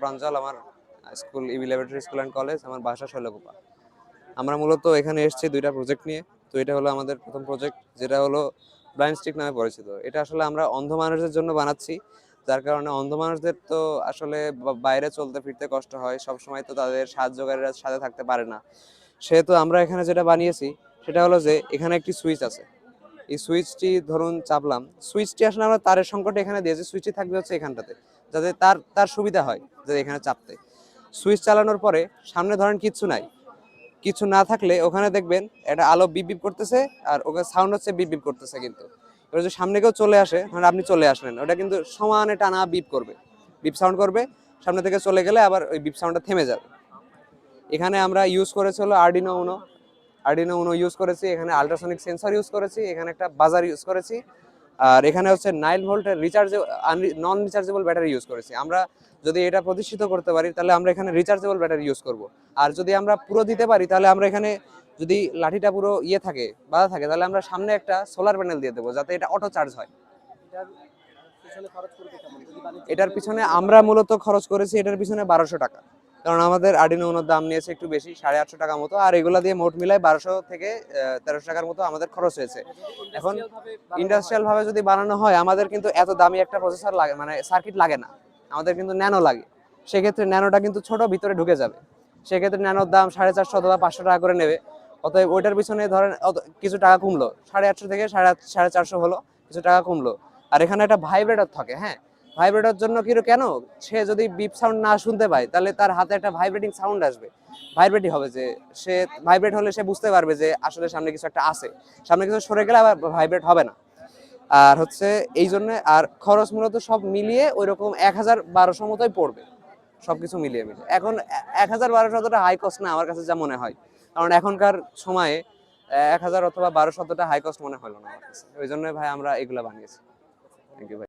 প্রাঞ্জল, আমার school EB laboratory school and college, আমার বাসা শৈলকুপা। আমরা মূলত এখানে এসেছি দুইটা প্রজেক্ট নিয়ে। তো এটা হলো আমাদের প্রথম প্রজেক্ট, যেটা হলো ব্লাইন্ড স্টিক নামে পরিচিত। এটা আসলে আমরা অন্ধ মানুষদের জন্য বানাচ্ছি, যার কারণে অন্ধ মানুষদের তো আসলে বাইরে চলতে ফিরতে কষ্ট হয়, সবসময় তো তাদের সাহায্যকারীরা সাথে থাকতে পারে না। সেহেতু আমরা এখানে যেটা বানিয়েছি সেটা হলো যে এখানে একটি সুইচ আছে। এই সুইচটি ধরুন চাপলাম, সুইচটি আসলে আমরা তারের সংকটে এখানে দিয়েছি। সুইচটি থাকবে হচ্ছে এখানটাতে, যাতে তার তার সুবিধা হয় যে এখানে চাপতে। সুইচ চালানোর পরে সামনে ধরেন কিচ্ছু নাই, কিছু না থাকলে ওখানে দেখবেন একটা আলো বিপ বিপ করতেছে, আর ওখানে সাউন্ড হচ্ছে বিপ বিপ করতেছে। কিন্তু এবার যদি সামনে কেউ চলে আসে, ধরেন আপনি চলে আসলেন, ওটা কিন্তু সমানে টানা বিপ করবে, বিপ সাউন্ড করবে। সামনে থেকে চলে গেলে আবার ওই বিপ সাউন্ডটা থেমে যাবে। এখানে আমরা ইউজ করেছি হলো আরডিনো উনো ইউজ করেছি, এখানে আল্ট্রাসনিক সেন্সর ইউজ করেছি, এখানে একটা বাজার ইউজ করেছি, আর এখানে হচ্ছে 9 ভোল্টের নন রিচার্জেবল ব্যাটারি ইউজ করেছি। আমরা যদি এটা প্রতিষ্ঠিত করতে পারি তাহলে আমরা এখানে রিচার্জেবল ব্যাটারি ইউজ করব। আর যদি আমরা পুরো দিতে পারি তাহলে আমরা এখানে, যদি লাঠিটা পুরো থাকে, বাধা থাকে, তাহলে আমরা সামনে একটা সোলার প্যানেল দিয়ে দেবো, যাতে এটা অটো চার্জ হয়। এটার পিছনে আমরা মূলত খরচ করেছি এটার পিছনে 1200 টাকা, কারণ আমাদের আরডিনো উনোর দাম নিয়েছে একটু বেশি, 850 টাকা মতো। আর এগুলা দিয়ে মোট মিলায় 1200 থেকে 1300 টাকার মতো আমাদের খরচ হয়েছে। এখন ইন্ডাস্ট্রিয়াল ভাবে যদি বানানো হয়, আমাদের কিন্তু এত দামি একটা প্রসেসর লাগে, মানে সার্কিট লাগে না, আমাদের কিন্তু ন্যানো লাগে। সেক্ষেত্রে ন্যানোটা কিন্তু ছোট, ভিতরে ঢুকে যাবে। সেক্ষেত্রে ন্যানোর দাম 450 অথবা 500 টাকা করে নেবে। অতএব ওইটার পিছনে ধরেন কিছু টাকা কমলো, 850 থেকে 450 হলো, কিছু টাকা কমলো। আর এখানে একটা ভাইব্রেটর থাকে। হ্যাঁ, ভাইব্রেটর জন্য কেন, সে যদি বিপ সাউন্ড না শুনতে পায়, তাহলে তার হাতে একটা ভাইব্রেটিং সাউন্ড আসবে। ভাইব্রেটই হবে, যে সে ভাইব্রেট হলে সে বুঝতে পারবে যে আসলে সামনে কিছু একটা আছে। সামনে কিছু সরে গেলে আবার ভাইব্রেট হবে না। আর হচ্ছে এই জন্য, আর খরচ মূলত সব মিলিয়ে ওইরকম 1000-1200 মতোই পড়বে, সবকিছু মিলিয়ে এখন 1000-1200 অতটা হাই কস্ট না আমার কাছে যা মনে হয়, কারণ এখনকার সময়ে 1000 অথবা 1200 অতটা হাই কস্ট মনে হলো না আমার কাছে। ওই জন্য ভাই আমরা এগুলা বানিয়েছি। থ্যাংক ইউ ভাই।